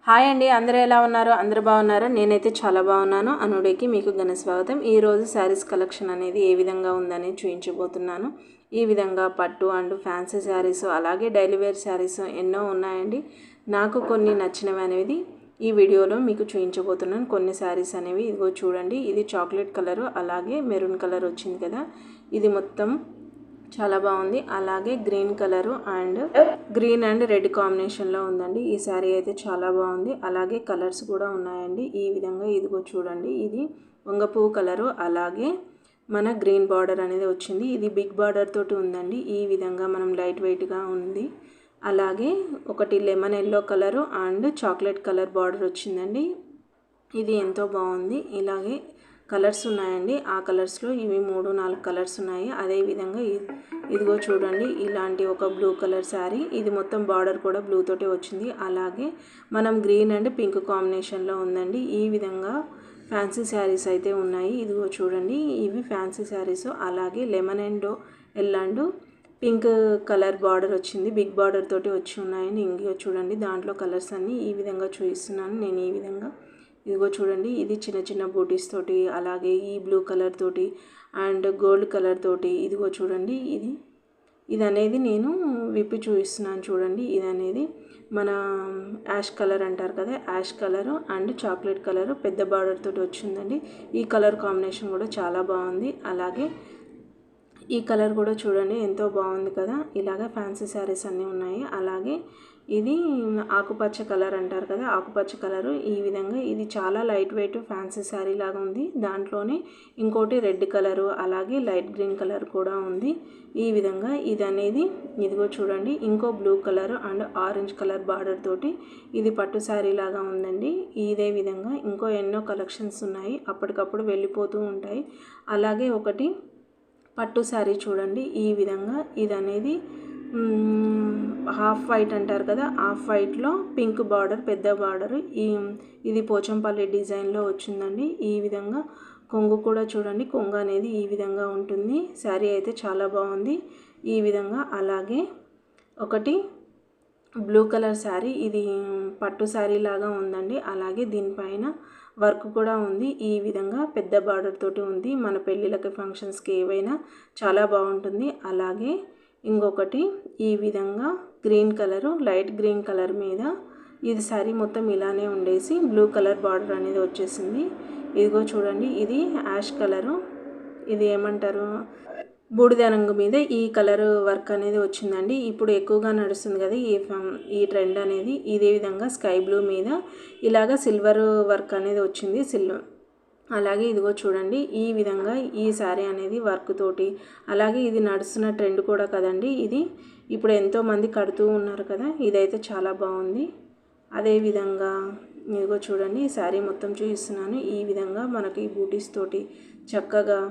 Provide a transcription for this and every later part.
Hi అండి, అందరూ ఎలా ఉన్నారు? అందరూ బాగున్నారా? నేనైతే చాలా బాగున్నాను. అనుడికి మీకు ఘన స్వాగతం. ఈరోజు శారీస్ కలెక్షన్ అనేది ఏ విధంగా ఉందని చూపించబోతున్నాను. ఈ విధంగా పట్టు అండ్ ఫ్యాన్సీ శారీస్ అలాగే డైలీ వేర్ శారీస్ ఎన్నో ఉన్నాయండి. నాకు కొన్ని నచ్చినవి అనేది ఈ వీడియోలో మీకు చూపించబోతున్నాను. కొన్ని శారీస్ అనేవి ఇదిగో చూడండి. ఇది చాక్లెట్ కలరు అలాగే మెరూన్ కలర్ వచ్చింది కదా, ఇది మొత్తం చాలా బాగుంది. అలాగే green colour and green and red కాంబినేషన్లో ఉందండి. ఈ శారీ అయితే చాలా బాగుంది. అలాగే కలర్స్ కూడా ఉన్నాయండి. ఈ విధంగా ఇదిగో చూడండి, ఇది వంగపువ్వు కలరు అలాగే మన గ్రీన్ బార్డర్ అనేది వచ్చింది. ఇది బిగ్ బార్డర్ తోటి ఉందండి. ఈ విధంగా మనం లైట్ వెయిట్గా ఉంది. అలాగే ఒకటి lemon yellow colour and chocolate colour border వచ్చిందండి. ఇది ఎంతో బాగుంది. ఇలాగే కలర్స్ ఉన్నాయండి. ఆ కలర్స్లో ఇవి 3-4 కలర్స్ ఉన్నాయి. అదేవిధంగా ఇదిగో చూడండి, ఇలాంటి ఒక బ్లూ కలర్ శారీ, ఇది మొత్తం బార్డర్ కూడా బ్లూ తోటే వచ్చింది. అలాగే మనం గ్రీన్ అండ్ పింక్ కాంబినేషన్లో ఉందండి. ఈ విధంగా ఫ్యాన్సీ శారీస్ అయితే ఉన్నాయి. ఇదిగో చూడండి, ఇవి ఫ్యాన్సీ శారీస్. అలాగే lemon and yellow and pink colour border వచ్చింది. బిగ్ బార్డర్ తోటి వచ్చి ఉన్నాయని ఇంకో చూడండి, దాంట్లో కలర్స్ అన్నీ ఈ విధంగా చూపిస్తున్నాను నేను. ఈ విధంగా ఇదిగో చూడండి, ఇది చిన్న చిన్న బూటీస్ తోటి అలాగే ఈ బ్లూ కలర్ తోటి అండ్ గోల్డ్ కలర్ తోటి ఇదిగో చూడండి, ఇది అనేది నేను విప్పి చూపిస్తున్నాను చూడండి. ఇది అనేది మన యాష్ కలర్ అంటారు కదా, ash colour and chocolate colour పెద్ద బార్డర్ తోటి వచ్చిందండి. ఈ కలర్ కాంబినేషన్ కూడా చాలా బాగుంది. అలాగే ఈ కలర్ కూడా చూడండి ఎంతో బాగుంది కదా. ఇలాగ ఫ్యాన్సీ శారీస్ అన్నీ ఉన్నాయి. అలాగే ఇది ఆకుపచ్చ కలర్ అంటారు కదా, ఆకుపచ్చ కలరు. ఈ విధంగా ఇది చాలా లైట్ వెయిట్ ఫ్యాన్సీ శారీ లాగా ఉంది. దాంట్లోనే ఇంకోటి రెడ్ కలరు అలాగే లైట్ గ్రీన్ కలర్ కూడా ఉంది. ఈ విధంగా ఇది అనేది ఇదిగో చూడండి, ఇంకో blue colour and orange colour border తోటి ఇది పట్టు శారీ లాగా ఉందండి. ఇదే విధంగా ఇంకో ఎన్నో కలెక్షన్స్ ఉన్నాయి, అప్పటికప్పుడు వెళ్ళిపోతూ ఉంటాయి. అలాగే ఒకటి పట్టు శారీ చూడండి. ఈ విధంగా ఇది అనేది హాఫ్ వైట్ అంటారు కదా, హాఫ్ వైట్లో పింక్ బార్డర్ పెద్ద బార్డర్, ఇది పోచంపల్లి డిజైన్లో వచ్చిందండి. ఈ విధంగా కొంగు కూడా చూడండి, కొంగు అనేది ఈ విధంగా ఉంటుంది. శారీ అయితే చాలా బాగుంది ఈ విధంగా. అలాగే ఒకటి బ్లూ కలర్ శారీ, ఇది పట్టు శారీ లాగా ఉందండి. అలాగే దీనిపైన వర్క్ కూడా ఉంది. ఈ విధంగా పెద్ద బార్డర్ తోటి ఉంది. మన పెళ్ళిళ్ళకి ఫంక్షన్స్కి ఏవైనా చాలా బాగుంటుంది. అలాగే ఇంకొకటి ఈ విధంగా green colour light green colour మీద ఇది శారీ మొత్తం ఇలానే ఉండేసి బ్లూ కలర్ బార్డర్ అనేది వచ్చేసింది. ఇదిగో చూడండి, ఇది యాష్ కలరు, ఇది ఏమంటారు బూడిద రంగు మీద ఈ కలర్ వర్క్ అనేది వచ్చిందండి. ఇప్పుడు ఎక్కువగా నడుస్తుంది కదా ఈ ట్రెండ్ అనేది. ఇదే విధంగా స్కై బ్లూ మీద ఇలాగ సిల్వర్ వర్క్ అనేది వచ్చింది. అలాగే ఇదిగో చూడండి, ఈ విధంగా ఈ శారీ అనేది వర్క్ తోటి, అలాగే ఇది నడుస్తున్న ట్రెండ్ కూడా కదండి. ఇది ఇప్పుడు ఎంతోమంది కడుతూ ఉన్నారు కదా, ఇదైతే చాలా బాగుంది. అదేవిధంగా ఇదిగో చూడండి, ఈ శారీ మొత్తం చూపిస్తున్నాను. ఈ విధంగా మనకి బూటీస్ తోటి చక్కగా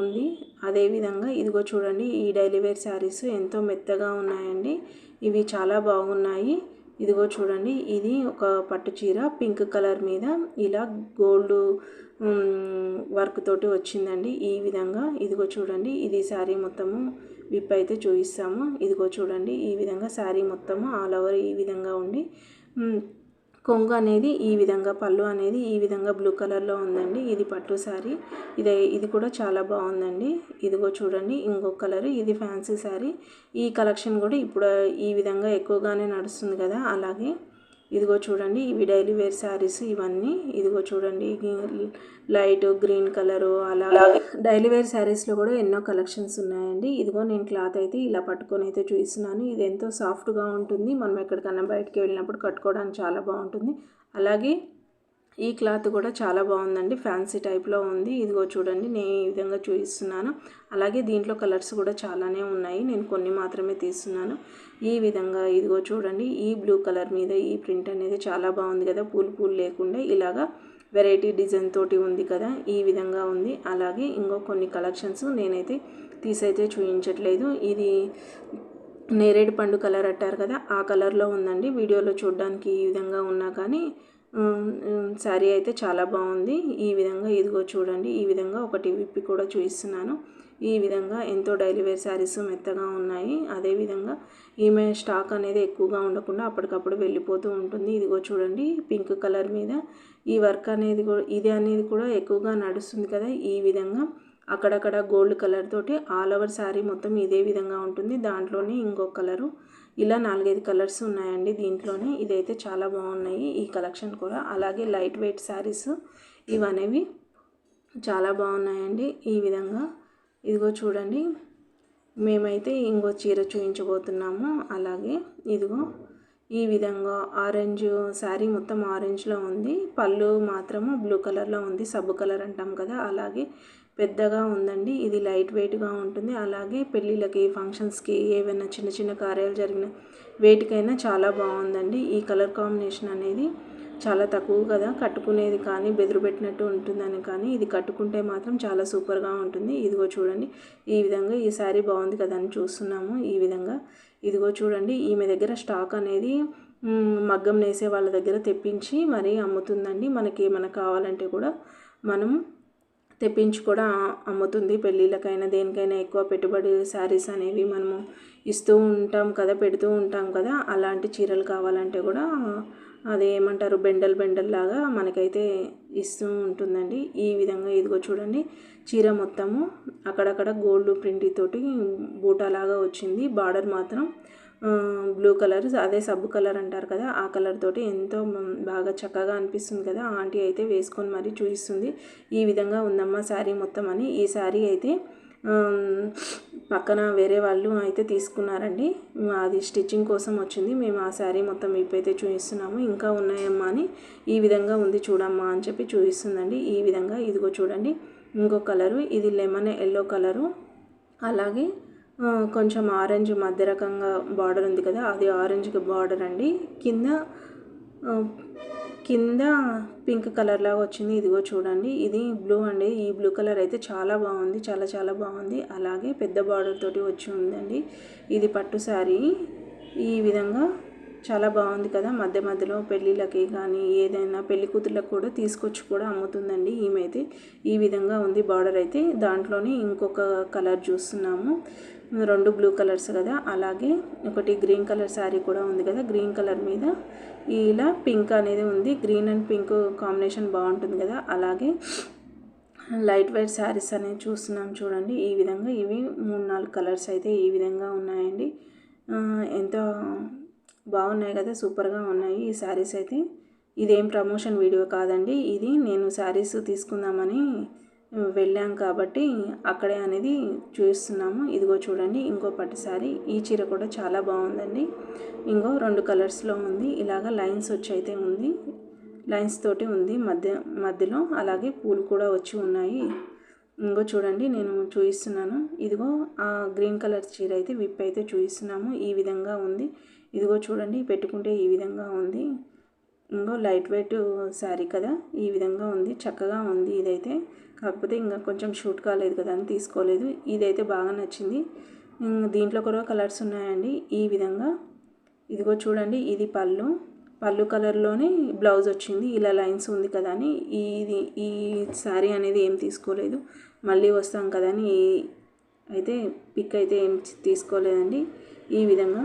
ఉంది. అదేవిధంగా ఇదిగో చూడండి, ఈ డైలీ వేర్ శారీస్ ఎంతో మెత్తగా ఉన్నాయండి. ఇవి చాలా బాగున్నాయి. ఇదిగో చూడండి, ఇది ఒక పట్టు చీర పింక్ కలర్ మీద ఇలా గోల్డ్ వర్క్ తోటి వచ్చిందండి. ఈ విధంగా ఇదిగో చూడండి, ఇది శారీ మొత్తము విప్ అయితే చూపిస్తాము. ఇదిగో చూడండి, ఈ విధంగా శారీ మొత్తము ఆల్ ఓవర్ ఈ విధంగా ఉండి కొంగు అనేది ఈ విధంగా, పళ్ళు అనేది ఈ విధంగా బ్లూ కలర్లో ఉందండి. ఇది పట్టు శారీ, ఇది కూడా చాలా బాగుందండి. ఇదిగో చూడండి, ఇంకొక కలర్, ఇది ఫ్యాన్సీ శారీ. ఈ కలెక్షన్ కూడా ఇప్పుడు ఈ విధంగా ఎక్కువగానే నడుస్తుంది కదా. అలాగే ఇదిగో చూడండి, ఇవి డైలీ వేర్ శారీస్ ఇవన్నీ. ఇదిగో చూడండి, లైట్ గ్రీన్ కలరు అలాగే డైలీ వేర్ శారీస్లో కూడా ఎన్నో కలెక్షన్స్ ఉన్నాయండి. ఇదిగో నేను క్లాత్ అయితే ఇలా పట్టుకొని అయితే చూపిస్తున్నాను. ఇది ఎంతో సాఫ్ట్గా ఉంటుంది. మనం ఎక్కడికన్నా బయటకు వెళ్ళినప్పుడు కట్టుకోవడానికి చాలా బాగుంటుంది. అలాగే ఈ క్లాత్ కూడా చాలా బాగుందండి, ఫ్యాన్సీ టైప్లో ఉంది. ఇదిగో చూడండి, నేను ఈ విధంగా చూపిస్తున్నాను. అలాగే దీంట్లో కలర్స్ కూడా చాలానే ఉన్నాయి, నేను కొన్ని మాత్రమే తీస్తున్నాను. ఈ విధంగా ఇదిగో చూడండి, ఈ బ్లూ కలర్ మీద ఈ ప్రింట్ అనేది చాలా బాగుంది కదా, పూలు లేకుండా ఇలాగా వెరైటీ డిజైన్ తోటి ఉంది కదా, ఈ విధంగా ఉంది. అలాగే ఇంకో కొన్ని కలెక్షన్స్ నేనైతే తీసైతే చూపించట్లేదు. ఇది నేరేడు పండు కలర్ అంటారు కదా, ఆ కలర్లో ఉందండి. వీడియోలో చూడడానికి ఈ విధంగా ఉన్నా కానీ శారీ అయితే చాలా బాగుంది. ఈ విధంగా ఇదిగో చూడండి, ఈ విధంగా ఒకటి విప్పి కూడా చూపిస్తున్నాను. ఈ విధంగా ఎంతో డైలీ వేర్ శారీస్ మెత్తగా ఉన్నాయి. అదేవిధంగా ఈమె స్టాక్ అనేది ఎక్కువగా ఉండకుండా అప్పటికప్పుడు వెళ్ళిపోతూ ఉంటుంది. ఇదిగో చూడండి పింక్ కలర్ మీద ఈ వర్క్ అనేది కూడా ఎక్కువగా నడుస్తుంది కదా. ఈ విధంగా అక్కడక్కడ గోల్డ్ కలర్ తోటి ఆల్ ఓవర్ శారీ మొత్తం ఇదే విధంగా ఉంటుంది. దాంట్లోనే ఇంకొక కలరు ఇలా 4-5 కలర్స్ ఉన్నాయండి దీంట్లోనే. ఇదైతే చాలా బాగున్నాయి ఈ కలెక్షన్ కూడా. అలాగే లైట్ వెయిట్ శారీస్ ఇవనేవి చాలా బాగున్నాయండి. ఈ విధంగా ఇదిగో చూడండి మేమైతే ఇంకో చీర చూపించబోతున్నాము. అలాగే ఇదిగో ఈ విధంగా ఆరెంజ్ శారీ మొత్తం ఆరెంజ్లో ఉంది. పళ్ళు మాత్రము బ్లూ కలర్లో ఉంది, సబ్బు కలర్ అంటాం కదా, అలాగే పెద్దగా ఉందండి. ఇది లైట్ వెయిట్గా ఉంటుంది. అలాగే పెళ్ళిళ్ళకి ఫంక్షన్స్కి ఏవైనా చిన్న చిన్న కార్యాలు జరిగిన వేటికైనా చాలా బాగుందండి. ఈ కలర్ కాంబినేషన్ అనేది చాలా తక్కువ కదా కట్టుకునేది, కానీ బెదురు పెట్టినట్టు ఉంటుందని, కానీ ఇది కట్టుకుంటే మాత్రం చాలా సూపర్గా ఉంటుంది. ఇదిగో చూడండి ఈ విధంగా ఈ శారీ బాగుంది కదా అని చూస్తున్నాము. ఈ విధంగా ఇదిగో చూడండి ఈమె దగ్గర స్టాక్ అనేది మగ్గం నేసే వాళ్ళ దగ్గర తెప్పించి మరీ అమ్ముతుందండి. మనకి ఏమైనా కావాలంటే కూడా మనం తెప్పించి కూడా అమ్ముతుంది. పెళ్ళిళ్ళకైనా దేనికైనా ఎక్కువ పెట్టుబడి శారీస్ అనేవి మనము ఇస్తూ ఉంటాం కదా, పెడుతూ ఉంటాం కదా, అలాంటి చీరలు కావాలంటే కూడా అదేమంటారు బెండల్ లాగా మనకైతే ఇస్తూ ఉంటుందండి. ఈ విధంగా ఇదిగో చూడండి చీర మొత్తము అక్కడక్కడ గోల్డ్ ప్రింట్ తోటి బూటాలాగా వచ్చింది. బార్డర్ మాత్రం బ్లూ కలర్, అదే సబ్బు కలర్ అంటారు కదా, ఆ కలర్ తోటి ఎంతో బాగా చక్కగా అనిపిస్తుంది కదా. ఆంటీ అయితే వేసుకొని మరీ చూపిస్తుంది. ఈ విధంగా ఉందమ్మా శారీ మొత్తం అని. ఈ శారీ అయితే పక్కన వేరే వాళ్ళు అయితే తీసుకున్నారండి. అది స్టిచ్చింగ్ కోసం వచ్చింది. మేము ఆ శారీ మొత్తం ఇప్పుడైతే చూపిస్తున్నాము. ఇంకా ఉన్నాయమ్మా అని ఈ విధంగా ఉంది చూడమ్మా అని చెప్పి చూపిస్తుందండి. ఈ విధంగా ఇదిగో చూడండి ఇంకో కలరు, ఇది లెమన్ ఎల్లో కలరు, అలాగే కొంచెం ఆరెంజ్ మధ్య రకంగా బార్డర్ ఉంది కదా, అది ఆరెంజ్కి బార్డర్ అండి. కింద పింక్ కలర్ లాగా వచ్చింది. ఇదిగో చూడండి ఇది బ్లూ అండి. ఈ బ్లూ కలర్ అయితే చాలా బాగుంది, చాలా బాగుంది. అలాగే పెద్ద బార్డర్ తోటి వచ్చి ఉందండి. ఇది పట్టు శారీ. ఈ విధంగా చాలా బాగుంది కదా. మధ్యలో పెళ్ళిళ్ళకి కానీ ఏదైనా పెళ్లి కూతుర్లకు కూడా తీసుకొచ్చి కూడా అమ్ముతుందండి ఈమెయితే. ఈ విధంగా ఉంది బార్డర్ అయితే. దాంట్లోనే ఇంకొక కలర్ చూస్తున్నాము, 2 బ్లూ కలర్స్ కదా. అలాగే ఒకటి గ్రీన్ కలర్ శారీ కూడా ఉంది కదా, గ్రీన్ కలర్ మీద ఇలా పింక్ అనేది ఉంది. గ్రీన్ అండ్ పింక్ కాంబినేషన్ బాగుంటుంది కదా. అలాగే లైట్ వెయిట్ శారీస్ అనేవి చూస్తున్నాం చూడండి. ఈ విధంగా ఇవి 3-4 కలర్స్ అయితే ఈ విధంగా ఉన్నాయండి. ఎంతో బాగున్నాయి కదా, సూపర్గా ఉన్నాయి ఈ శారీస్ అయితే. ఇదేం ప్రమోషన్ వీడియో కాదండి, ఇది నేను శారీస్ తీసుకుందామని వెళ్ళాం కాబట్టి అక్కడే అనేది చూస్తున్నాము. ఇదిగో చూడండి ఇంకో పట్టు శారీ. ఈ చీర కూడా చాలా బాగుందండి. ఇంకో 2 కలర్స్లో ఉంది. ఇలాగా లైన్స్ వచ్చి అయితే ఉంది, లైన్స్ తోటి ఉంది మధ్యలో. అలాగే పూలు కూడా వచ్చి ఉన్నాయి. ఇంకో చూడండి నేను చూపిస్తున్నాను. ఇదిగో ఆ గ్రీన్ కలర్ చీర అయితే విప్ అయితే చూపిస్తున్నాము. ఈ విధంగా ఉంది. ఇదిగో చూడండి పెట్టుకుంటే ఈ విధంగా ఉంది. ఇంకో లైట్ వెయిట్ శారీ కదా, ఈ విధంగా ఉంది, చక్కగా ఉంది ఇదైతే. కాకపోతే ఇంకా కొంచెం షూట్ కాలేదు కదా అని తీసుకోలేదు. ఇదైతే బాగా నచ్చింది. దీంట్లో కూడా కలర్స్ ఉన్నాయండి. ఈ విధంగా ఇదిగో చూడండి ఇది పళ్ళు కలర్లోనే బ్లౌజ్ వచ్చింది. ఇలా లైన్స్ ఉంది కదా అని ఈ శారీ అనేది ఏం తీసుకోలేదు, మళ్ళీ వస్తాం కదా అని అయితే పిక్ అయితే ఏం తీసుకోలేదండి. ఈ విధంగా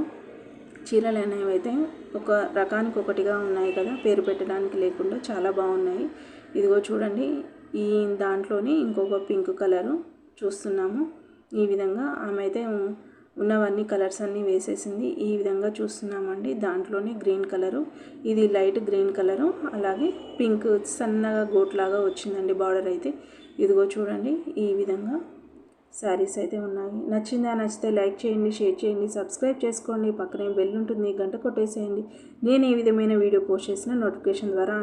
చీరలు అనేవి అయితే ఒక రకానికి ఒకటిగా ఉన్నాయి కదా, పేరు పెట్టడానికి లేకుండా చాలా బాగున్నాయి. ఇదిగో చూడండి ఈ దాంట్లోనే ఇంకొక పింక్ కలరు చూస్తున్నాము. ఈ విధంగా ఆమె అయితే ఉన్నవన్నీ కలర్స్ అన్నీ వేసేసింది. ఈ విధంగా చూస్తున్నామండి. దాంట్లోనే గ్రీన్ కలరు, ఇది లైట్ గ్రీన్ కలరు, అలాగే పింక్ సన్నగా గోట్లాగా వచ్చిందండి బార్డర్ అయితే. ఇదిగో చూడండి ఈ విధంగా శారీస్ అయితే ఉన్నాయి. నచ్చితే లైక్ చేయండి, షేర్ చేయండి, సబ్స్క్రైబ్ చేసుకోండి. పక్కనే బెల్ ఉంటుంది, గంట కొట్టేసేయండి. నేను ఏ విధమైన వీడియో పోస్ట్ చేసినా నోటిఫికేషన్ ద్వారా